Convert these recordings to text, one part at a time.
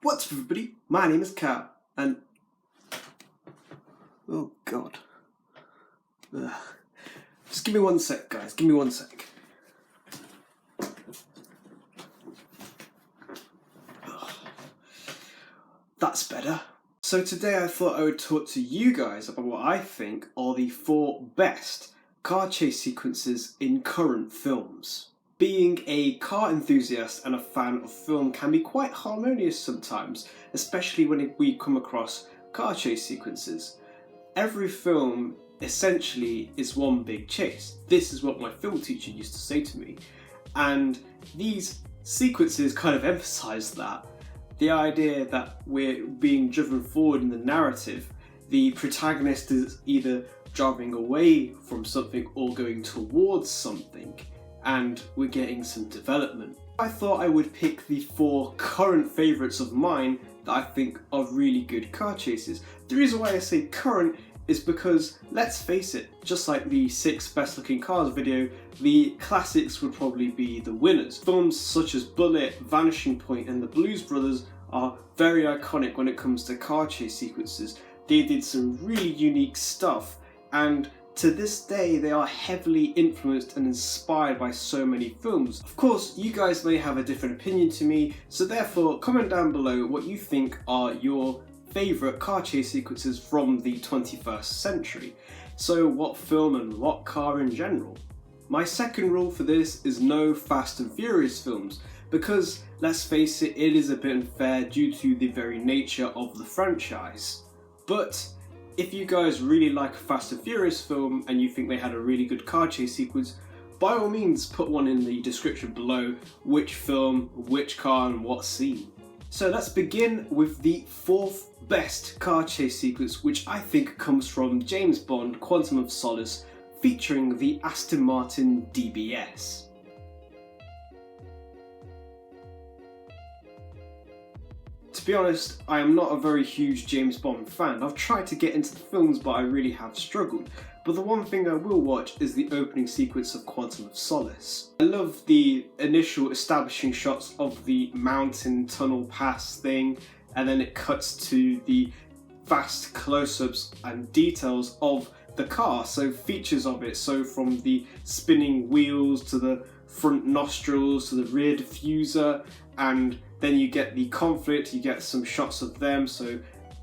What's up, everybody? My name is Cal, and oh god, just give me one sec, guys. Give me one sec. That's better. So today I thought I would talk to you guys about what I think are the 4 best car chase sequences in current films. Being a car enthusiast and a fan of film can be quite harmonious sometimes, especially when we come across car chase sequences. Every film essentially is one big chase. This is what my film teacher used to say to me, and these sequences kind of emphasize that. The idea that we're being driven forward in the narrative, the protagonist is either driving away from something or going towards something, and we're getting some development. I thought I would pick the 4 current favourites of mine that I think are really good car chases. The reason why I say current is because, let's face it, just like the 6 best looking cars video, the classics would probably be the winners. Films such as Bullet, Vanishing Point and The Blues Brothers are very iconic when it comes to car chase sequences. They did some really unique stuff, and to this day they are heavily influenced and inspired by so many films. Of course, you guys may have a different opinion to me, so therefore comment down below what you think are your favourite car chase sequences from the 21st century. So what film and what car in general? My second rule for this is no Fast and Furious films, because let's face it, it is a bit unfair due to the very nature of the franchise. But if you guys really like a Fast and Furious film and you think they had a really good car chase sequence, by all means put one in the description below, which film, which car and what scene. So let's begin with the 4th best car chase sequence, which I think comes from James Bond Quantum of Solace, featuring the Aston Martin DBS. To be honest, I am not a very huge James Bond fan. I've tried to get into the films, but I really have struggled. But the one thing I will watch is the opening sequence of Quantum of Solace. I love the initial establishing shots of the mountain tunnel pass thing, and then it cuts to the fast close-ups and details of the car, so features of it, so from the spinning wheels to the front nostrils to the rear diffuser, and then you get the conflict, you get some shots of them, so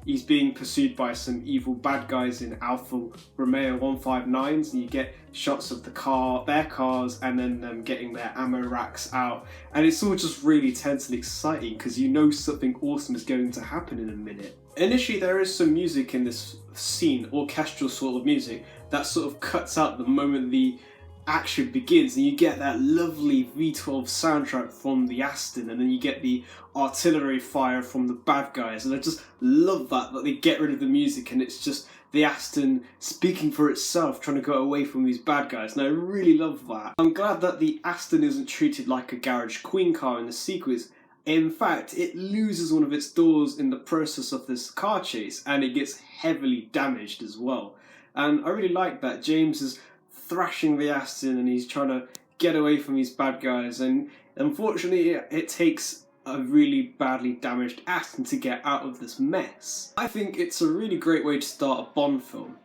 he's being pursued by some evil bad guys in Alfa Romeo 159s, and you get shots of their cars, and then them getting their ammo racks out, and it's all just really tense and exciting because you know something awesome is going to happen in a minute. Initially there is some music in this scene, orchestral sort of music, that sort of cuts out the moment the action begins, and you get that lovely V12 soundtrack from the Aston, and then you get the artillery fire from the bad guys, and I just love that they get rid of the music and it's just the Aston speaking for itself, trying to go away from these bad guys, and I really love that. I'm glad that the Aston isn't treated like a garage queen car in the sequence. In fact, it loses one of its doors in the process of this car chase, and it gets heavily damaged as well. And I really like that James is thrashing the Aston and he's trying to get away from these bad guys, and unfortunately it takes a really badly damaged Aston to get out of this mess. I think it's a really great way to start a Bond film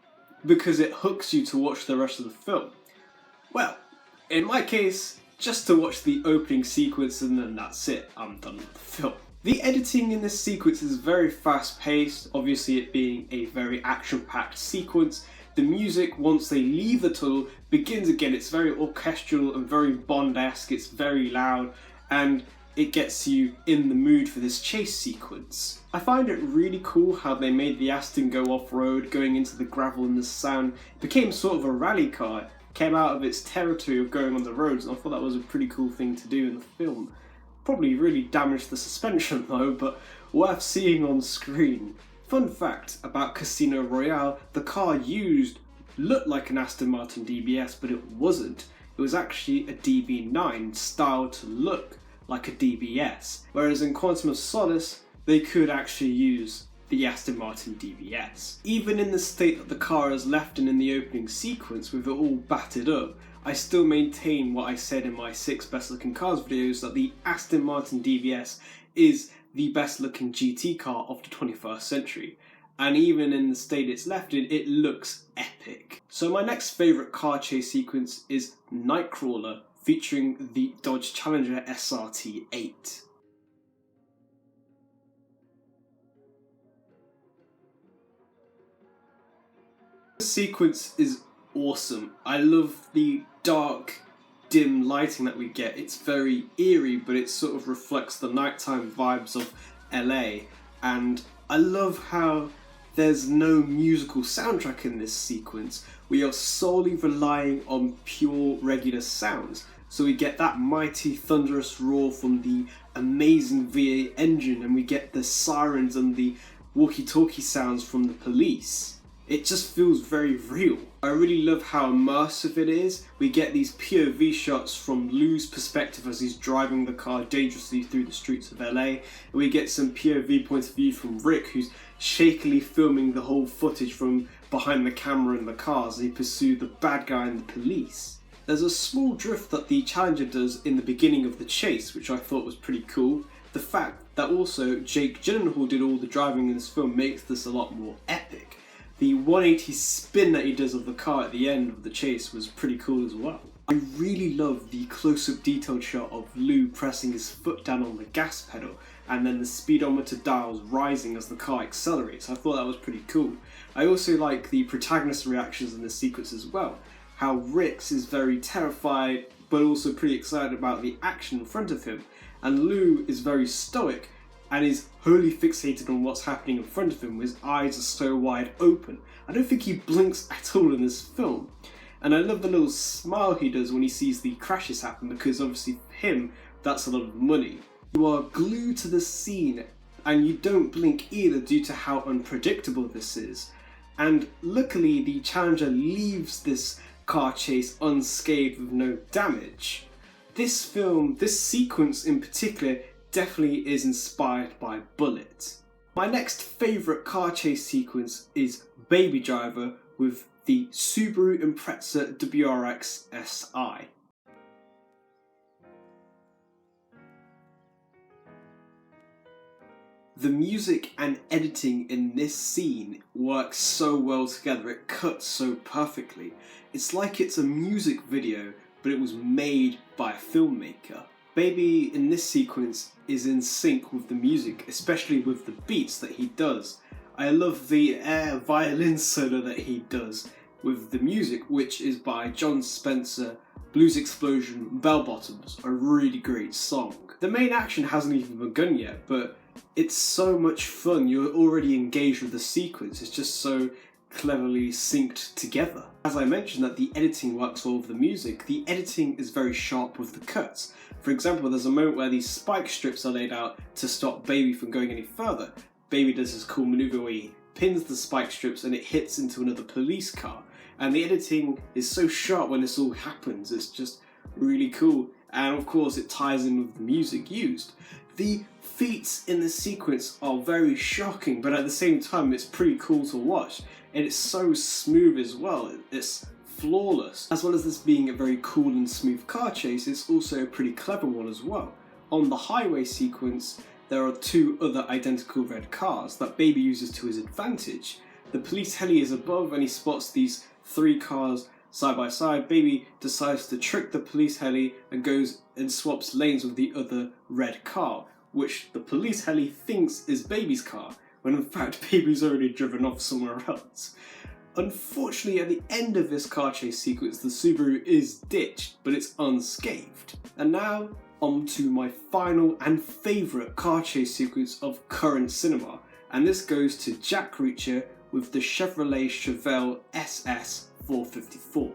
because it hooks you to watch the rest of the film. Well, in my case, just to watch the opening sequence and then that's it, I'm done with the film. The editing in this sequence is very fast paced, obviously it being a very action packed sequence. The music, once they leave the tunnel, begins again. It's very orchestral and very Bond-esque, it's very loud, and it gets you in the mood for this chase sequence. I find it really cool how they made the Aston go off-road, going into the gravel and the sand. It became sort of a rally car, it came out of its territory of going on the roads, and I thought that was a pretty cool thing to do in the film. Probably really damaged the suspension though, but worth seeing on screen. Fun fact about Casino Royale, the car used looked like an Aston Martin DBS, but it wasn't. It was actually a DB9 styled to look like a DBS, whereas in Quantum of Solace, they could actually use the Aston Martin DBS. Even in the state that the car is left in the opening sequence with it all battered up, I still maintain what I said in my 6 best looking cars videos, that the Aston Martin DBS is the best looking GT car of the 21st century. And even in the state it's left in, it looks epic. So my next favourite car chase sequence is Nightcrawler, featuring the Dodge Challenger SRT8. This sequence is awesome. I love the dark, dim lighting that we get. It's very eerie, but it sort of reflects the nighttime vibes of LA. And I love how there's no musical soundtrack in this sequence. We are solely relying on pure regular sounds. So we get that mighty thunderous roar from the amazing V8 engine, and we get the sirens and the walkie-talkie sounds from the police. It just feels very real. I really love how immersive it is. We get these POV shots from Lou's perspective as he's driving the car dangerously through the streets of LA. And we get some POV points of view from Rick, who's shakily filming the whole footage from behind the camera in the car as they pursue the bad guy and the police. There's a small drift that the Challenger does in the beginning of the chase, which I thought was pretty cool. The fact that also Jake Gyllenhaal did all the driving in this film makes this a lot more epic. The 180 spin that he does of the car at the end of the chase was pretty cool as well. I really love the close-up detailed shot of Lou pressing his foot down on the gas pedal and then the speedometer dials rising as the car accelerates. I thought that was pretty cool. I also like the protagonist's reactions in this sequence as well. How Rix is very terrified but also pretty excited about the action in front of him, and Lou is very stoic and is wholly fixated on what's happening in front of him. His eyes are so wide open. I don't think he blinks at all in this film. And I love the little smile he does when he sees the crashes happen, because obviously for him, that's a lot of money. You are glued to the scene and you don't blink either due to how unpredictable this is. And luckily the Challenger leaves this car chase unscathed with no damage. This sequence in particular, definitely is inspired by Bullet. My next favourite car chase sequence is Baby Driver with the Subaru Impreza WRX SI. The music and editing in this scene works so well together, it cuts so perfectly. It's like it's a music video, but it was made by a filmmaker. Baby in this sequence is in sync with the music, especially with the beats that he does. I love the air violin solo that he does with the music, which is by John Spencer, Blues Explosion, Bell Bottoms, a really great song. The main action hasn't even begun yet, but it's so much fun. You're already engaged with the sequence. It's just so cleverly synced together. As I mentioned that the editing works well with the music, the editing is very sharp with the cuts. For example, there's a moment where these spike strips are laid out to stop Baby from going any further. Baby does this cool maneuver where he pins the spike strips and it hits into another police car. And the editing is so sharp when this all happens, it's just really cool. And of course it ties in with the music used. The feats in this sequence are very shocking, but at the same time it's pretty cool to watch. And it's so smooth as well, it's flawless. As well as this being a very cool and smooth car chase, it's also a pretty clever one as well. On the highway sequence, there are two other identical red cars that Baby uses to his advantage. The police heli is above and he spots these three cars side by side. Baby decides to trick the police heli and goes and swaps lanes with the other red car, which the police heli thinks is Baby's car, when in fact Baby's already driven off somewhere else. Unfortunately, at the end of this car chase sequence, the Subaru is ditched, but it's unscathed. And now, on to my final and favourite car chase sequence of current cinema, and this goes to Jack Reacher with the Chevrolet Chevelle SS 454.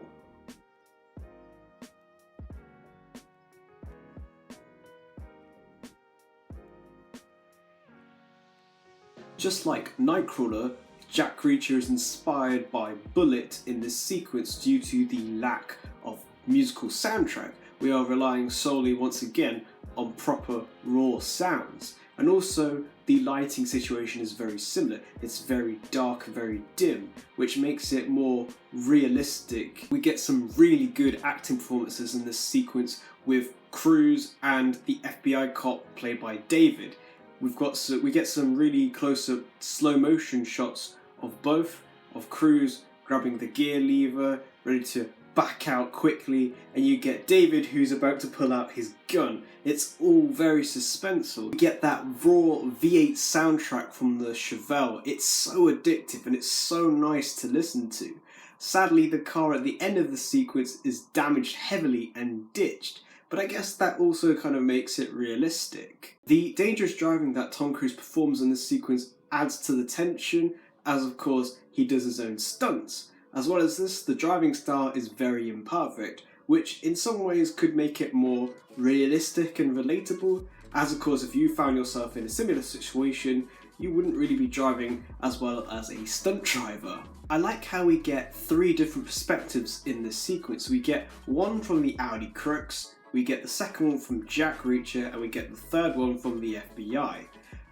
Just like Nightcrawler, Jack Reacher is inspired by Bullet in this sequence due to the lack of musical soundtrack. We are relying solely once again on proper raw sounds. And also the lighting situation is very similar. It's very dark, very dim, which makes it more realistic. We get some really good acting performances in this sequence with Cruz and the FBI cop played by David. we get some really close-up slow motion shots of both, of Cruz grabbing the gear lever, ready to back out quickly, and you get David who's about to pull out his gun. It's all very suspenseful. You get that raw V8 soundtrack from the Chevelle. It's so addictive and it's so nice to listen to. Sadly, the car at the end of the sequence is damaged heavily and ditched, but I guess that also kind of makes it realistic. The dangerous driving that Tom Cruise performs in this sequence adds to the tension, as of course he does his own stunts. As well as this, the driving style is very imperfect, which in some ways could make it more realistic and relatable, as of course if you found yourself in a similar situation, you wouldn't really be driving as well as a stunt driver. I like how we get 3 different perspectives in this sequence. We get one from the Audi crooks, we get the second one from Jack Reacher, and we get the third one from the FBI.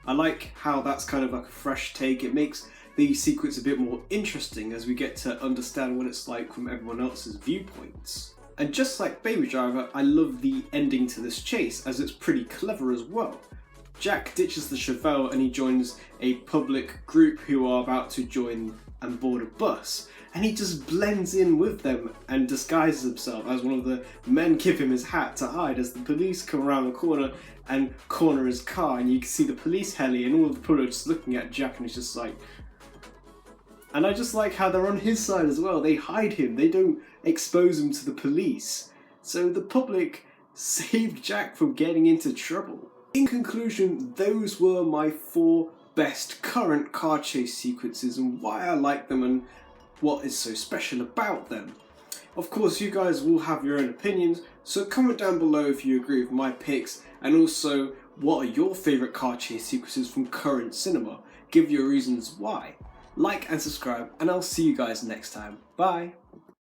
I like how that's kind of like a fresh take. It makes the sequence a bit more interesting as we get to understand what it's like from everyone else's viewpoints. And just like Baby Driver, I love the ending to this chase as it's pretty clever as well. Jack ditches the Chevelle and he joins a public group who are about to join and board a bus, and he just blends in with them and disguises himself as one of the men. Give him his hat to hide as the police come around the corner and corner his car, and you can see the police heli and all of the people are just looking at Jack, and it's just like... And I just like how they're on his side as well. They hide him, they don't expose him to the police. So the public saved Jack from getting into trouble. In conclusion, those were my 4 best current car chase sequences and why I like them and what is so special about them. Of course, you guys will have your own opinions, so comment down below if you agree with my picks, and also what are your favourite car chase sequences from current cinema. Give your reasons why. Like and subscribe, and I'll see you guys next time. Bye!